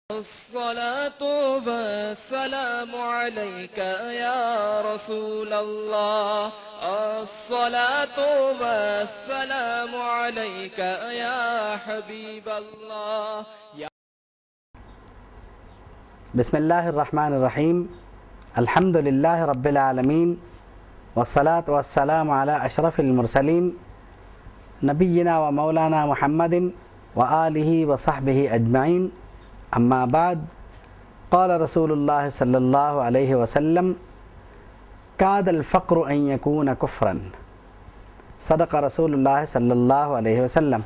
الصلاة والسلام عليك يا رسول الله. الصلاة والسلام عليك يا حبيب الله. بسم الله الرحمن الرحيم. الحمد لله رب العالمين، والصلاة والسلام على أشرف المرسلين نبينا ومولانا محمد وآله وصحبه أجمعين. أما بعد، قال رسول الله صلى الله عليه وسلم: كاد الفقر أن يكون كفرا. صدق رسول الله صلی اللہ علیہ وسلم.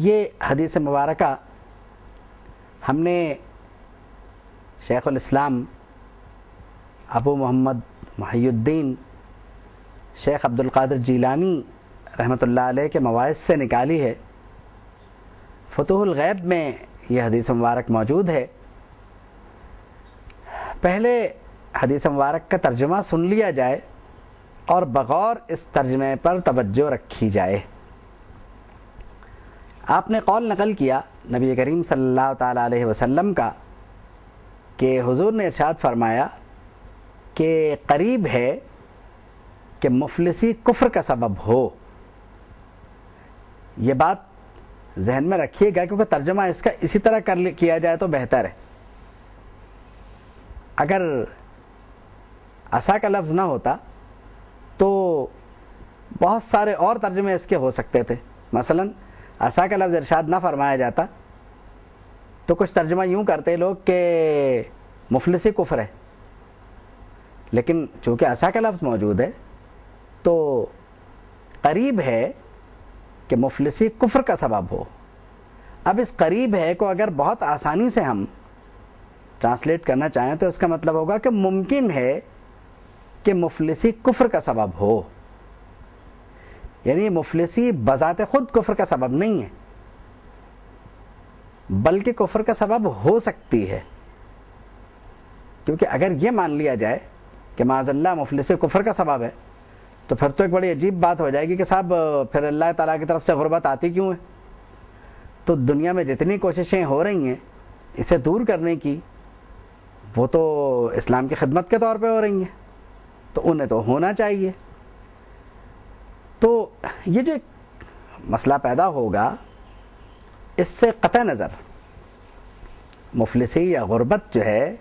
یہ حدیث مبارکہ ہم نے شیخ الاسلام ابو محمد محی الدین شیخ عبد القادر جیلانی رحمۃ اللہ علیہ کے مواعظ سے نکالی ہے. فتوح الغیب میں یہ حدیث مبارک موجود ہے. پہلے حدیث مبارک کا ترجمہ سن لیا جائے اور بغور اس ترجمے پر توجہ رکھی جائے. آپ نے قول نقل کیا نبی کریم صلی اللہ تعالیٰ علیہ وسلم کا کہ حضور نے ارشاد فرمایا کہ قریب ہے کہ مفلسی کفر کا سبب ہو. یہ بات ذہن میں رکھیے گا کیونکہ ترجمہ اس کا اسی طرح کیا جائے تو بہتر ہے. اگر عصا کا لفظ نہ ہوتا تو بہت سارے اور ترجمے اس کے ہو سکتے تھے. مثلا عصا کا لفظ ارشاد نہ فرمایا جاتا تو کچھ ترجمہ یوں کرتے لوگ کہ مفلسی کفر ہے، لیکن چونکہ عصا کا لفظ موجود ہے تو قریب ہے کہ مفلسی کفر کا سبب ہو. اب اس قریب ہے کو اگر بہت آسانی سے ہم ٹرانسلیٹ کرنا چاہیں تو اس کا مطلب ہوگا کہ ممکن ہے کہ مفلسی کفر کا سبب ہو. یعنی مفلسی بذات خود کفر کا سبب نہیں ہے، بلکہ کفر کا سبب ہو سکتی ہے. کیونکہ اگر یہ مان لیا جائے کہ معاذ اللہ مفلسی کفر کا سبب ہے تو پھر تو ایک بڑی عجیب بات ہو جائے گی کہ صاحب پھر اللہ تعالیٰ کی طرف سے غربت آتی کیوں ہے؟ تو دنیا میں جتنی کوششیں ہو رہی ہیں اسے دور کرنے کی وہ تو اسلام کی خدمت کے طور پہ ہو رہی ہیں، تو انہیں تو ہونا چاہیے. تو یہ جو ایک مسئلہ پیدا ہوگا اس سے قطع نظر مفلسی یا غربت جو ہے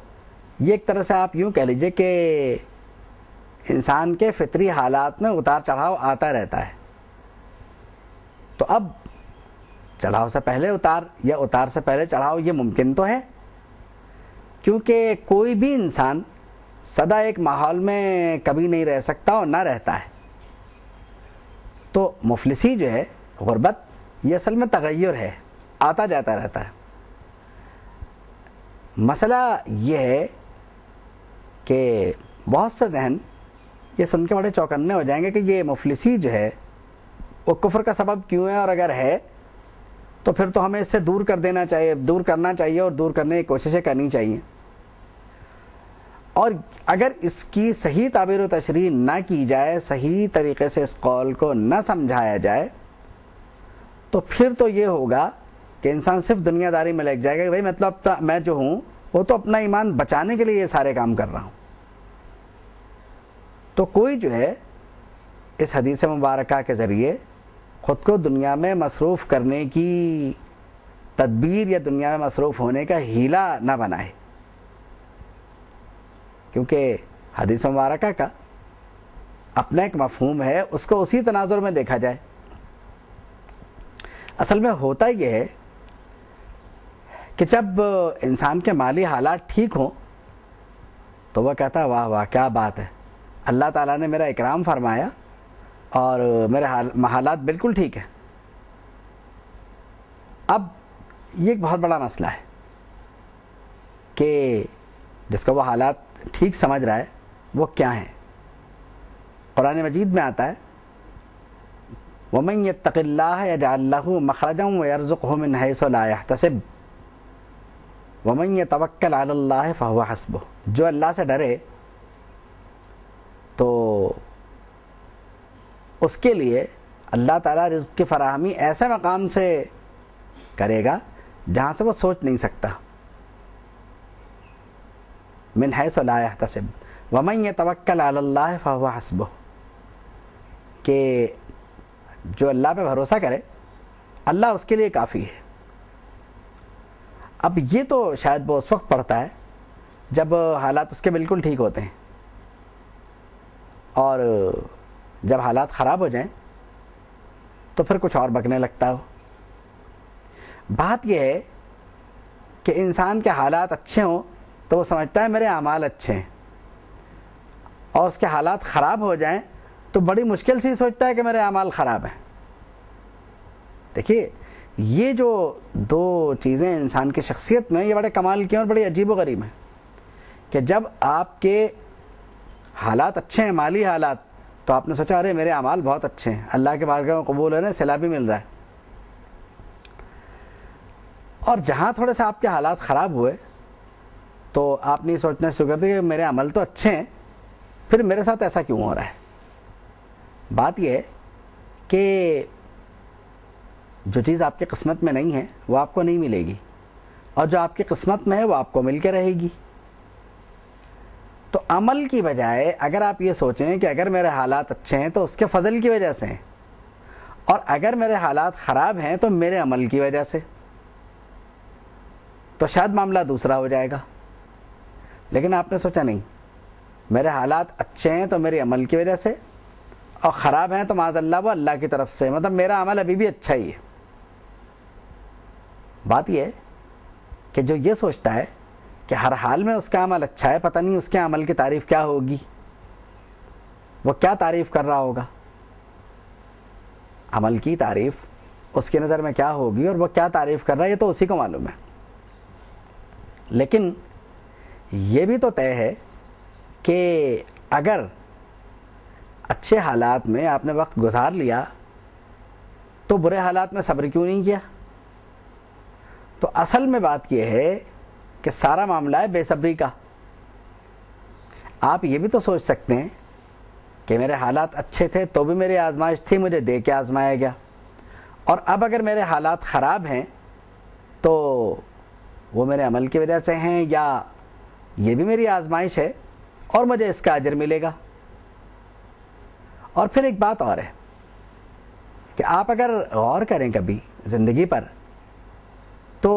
یہ ایک طرح سے آپ یوں کہہ لیجئے کہ انسان کے فطری حالات میں اتار چڑھاؤ آتا رہتا ہے. تو اب چڑھاؤ سے پہلے اتار یا اتار سے پہلے چڑھاؤ یہ ممکن تو ہے، کیونکہ کوئی بھی انسان سدا ایک ماحول میں کبھی نہیں رہ سکتا اور نہ رہتا ہے. تو مفلسی جو ہے غربت یہ اصل میں تغیر ہے، آتا جاتا رہتا ہے. مسئلہ یہ ہے کہ بہت سے ذہن یہ سن کے بڑے چوکنے ہو جائیں گے کہ یہ مفلسی جو ہے وہ کفر کا سبب کیوں ہے، اور اگر ہے تو پھر تو ہمیں اس سے دور کر دینا چاہیے، دور کرنا چاہیے اور دور کرنے کی کوششیں کرنی چاہیے. اور اگر اس کی صحیح تعبیر و تشریح نہ کی جائے، صحیح طریقے سے اس قول کو نہ سمجھایا جائے تو پھر تو یہ ہوگا کہ انسان صرف دنیا داری میں لگ جائے گا کہ بھائی مطلب میں جو ہوں وہ تو اپنا ایمان بچانے کے لیے یہ سارے کام کر رہا ہوں. تو کوئی جو ہے اس حدیث مبارکہ کے ذریعے خود کو دنیا میں مصروف کرنے کی تدبیر یا دنیا میں مصروف ہونے کا ہیلہ نہ بنائے، کیونکہ حدیث مبارکہ کا اپنا ایک مفہوم ہے، اس کو اسی تناظر میں دیکھا جائے. اصل میں ہوتا یہ ہے کہ جب انسان کے مالی حالات ٹھیک ہوں تو وہ کہتا ہے واہ واہ کیا بات ہے، اللہ تعالیٰ نے میرا اکرام فرمایا اور میرے حالات بالکل ٹھیک ہے. اب یہ ایک بہت بڑا مسئلہ ہے کہ جس کو وہ حالات ٹھیک سمجھ رہا ہے وہ کیا ہیں. قرآن مجید میں آتا ہے وَمَن يَتَّقِ اللَّهَ يَجْعَل لَّهُ مَخْرَجًا وَيَرْزُقْهُ مِنْ حَيْثُ لَا يَحْتَسِبُ وَمَن يَتَوَكَّلْ عَلَى اللَّهِ فَهُوَ حَسْبُهُ. جو اللہ سے ڈرے تو اس کے لیے اللہ تعالیٰ رزق کی فراہمی ایسے مقام سے کرے گا جہاں سے وہ سوچ نہیں سکتا. من حیث لا یحتسب ومن یتوکل علی اللہ فہو حسبہ، کہ جو اللہ پہ بھروسہ کرے اللہ اس کے لیے کافی ہے. اب یہ تو شاید وہ اس وقت پڑھتا ہے جب حالات اس کے بالکل ٹھیک ہوتے ہیں، اور جب حالات خراب ہو جائیں تو پھر کچھ اور بکنے لگتا ہو. بات یہ ہے کہ انسان کے حالات اچھے ہوں تو وہ سمجھتا ہے میرے اعمال اچھے ہیں، اور اس کے حالات خراب ہو جائیں تو بڑی مشکل سے سوچتا ہے کہ میرے اعمال خراب ہیں. دیکھیے یہ جو دو چیزیں انسان کی شخصیت میں یہ بڑے کمال کی ہیں اور بڑی عجیب و غریب ہیں، کہ جب آپ کے حالات اچھے ہیں، مالی حالات، تو آپ نے سوچا ارے میرے اعمال بہت اچھے ہیں، اللہ کے بارگاہ میں قبول ہو رہے ہیں، صلہ بھی مل رہا ہے. اور جہاں تھوڑے سے آپ کے حالات خراب ہوئے تو آپ نے سوچنا شروع کر دیا کہ میرے عمل تو اچھے ہیں، پھر میرے ساتھ ایسا کیوں ہو رہا ہے. بات یہ ہے کہ جو چیز آپ کی قسمت میں نہیں ہے وہ آپ کو نہیں ملے گی، اور جو آپ کی قسمت میں ہے وہ آپ کو مل کے رہے گی. تو عمل کی بجائے اگر آپ یہ سوچیں کہ اگر میرے حالات اچھے ہیں تو اس کے فضل کی وجہ سے ہیں، اور اگر میرے حالات خراب ہیں تو میرے عمل کی وجہ سے، تو شاید معاملہ دوسرا ہو جائے گا. لیکن آپ نے سوچا نہیں، میرے حالات اچھے ہیں تو میرے عمل کی وجہ سے، اور خراب ہیں تو معاذ اللہ وہ اللہ کی طرف سے، مطلب میرا عمل ابھی بھی اچھا ہی ہے. بات یہ ہے کہ جو یہ سوچتا ہے کہ ہر حال میں اس کا عمل اچھا ہے، پتہ نہیں اس کے عمل کی تعریف کیا ہوگی، وہ کیا تعریف کر رہا ہوگا، عمل کی تعریف اس کی نظر میں کیا ہوگی اور وہ کیا تعریف کر رہا ہے یہ تو اسی کو معلوم ہے. لیکن یہ بھی تو طے ہے کہ اگر اچھے حالات میں آپ نے وقت گزار لیا تو برے حالات میں صبر کیوں نہیں کیا. تو اصل میں بات یہ ہے کہ سارا معاملہ ہے بے صبری کا. آپ یہ بھی تو سوچ سکتے ہیں کہ میرے حالات اچھے تھے تو بھی میری آزمائش تھی، مجھے دے کے آزمایا گیا، اور اب اگر میرے حالات خراب ہیں تو وہ میرے عمل کی وجہ سے ہیں، یا یہ بھی میری آزمائش ہے اور مجھے اس کا اجر ملے گا. اور پھر ایک بات اور ہے کہ آپ اگر غور کریں کبھی زندگی پر، تو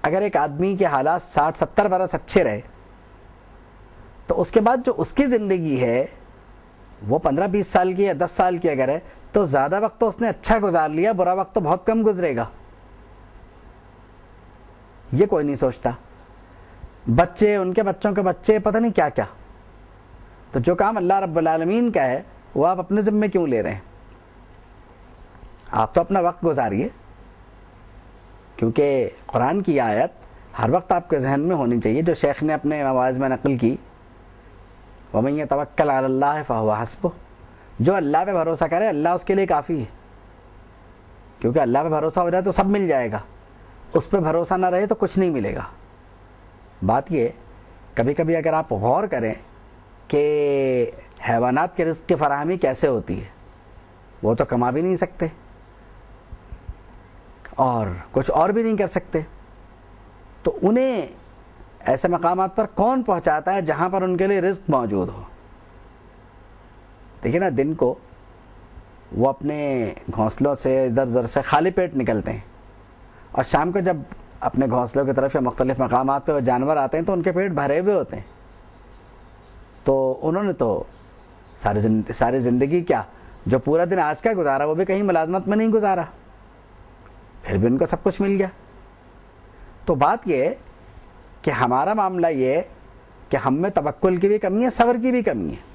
اگر ایک آدمی کے حالات 60-70 برس اچھے رہے تو اس کے بعد جو اس کی زندگی ہے وہ 15-20 سال کی یا 10 سال کی اگر ہے تو زیادہ وقت تو اس نے اچھا گزار لیا، برا وقت تو بہت کم گزرے گا. یہ کوئی نہیں سوچتا. بچے، ان کے بچوں کے بچے، پتہ نہیں کیا کیا. تو جو کام اللہ رب العالمین کا ہے وہ آپ اپنے ذمے کیوں لے رہے ہیں؟ آپ تو اپنا وقت گزاریے، کیونکہ قرآن کی آیت ہر وقت آپ کے ذہن میں ہونی چاہیے جو شیخ نے اپنے مواعظ میں نقل کی، وَمَن يَتَوَكَّلْ عَلَى اللَّهِ فَهُوَ حَسْبُهُ، جو اللہ پہ بھروسہ کرے اللہ اس کے لیے کافی ہے. کیونکہ اللہ پہ بھروسہ ہو جائے تو سب مل جائے گا، اس پہ بھروسہ نہ رہے تو کچھ نہیں ملے گا. بات یہ کبھی کبھی اگر آپ غور کریں کہ حیوانات کے رزق کی فراہمی کیسے ہوتی ہے، وہ تو کما بھی نہیں سکتے اور کچھ اور بھی نہیں کر سکتے، تو انہیں ایسے مقامات پر کون پہنچاتا ہے جہاں پر ان کے لیے رزق موجود ہو. دیکھیں نا، دن کو وہ اپنے گھونسلوں سے ادھر ادھر سے خالی پیٹ نکلتے ہیں، اور شام کو جب اپنے گھونسلوں کی طرف یا مختلف مقامات پہ وہ جانور آتے ہیں تو ان کے پیٹ بھرے ہوئے ہوتے ہیں. تو انہوں نے تو ساری زندگی کیا، جو پورا دن آج کا گزارا وہ بھی کہیں ملازمت میں نہیں گزارا، پھر بھی ان کو سب کچھ مل گیا. تو بات یہ ہے کہ ہمارا معاملہ یہ ہے کہ ہم میں توکل کی بھی کمی ہے، صبر کی بھی کمی ہے.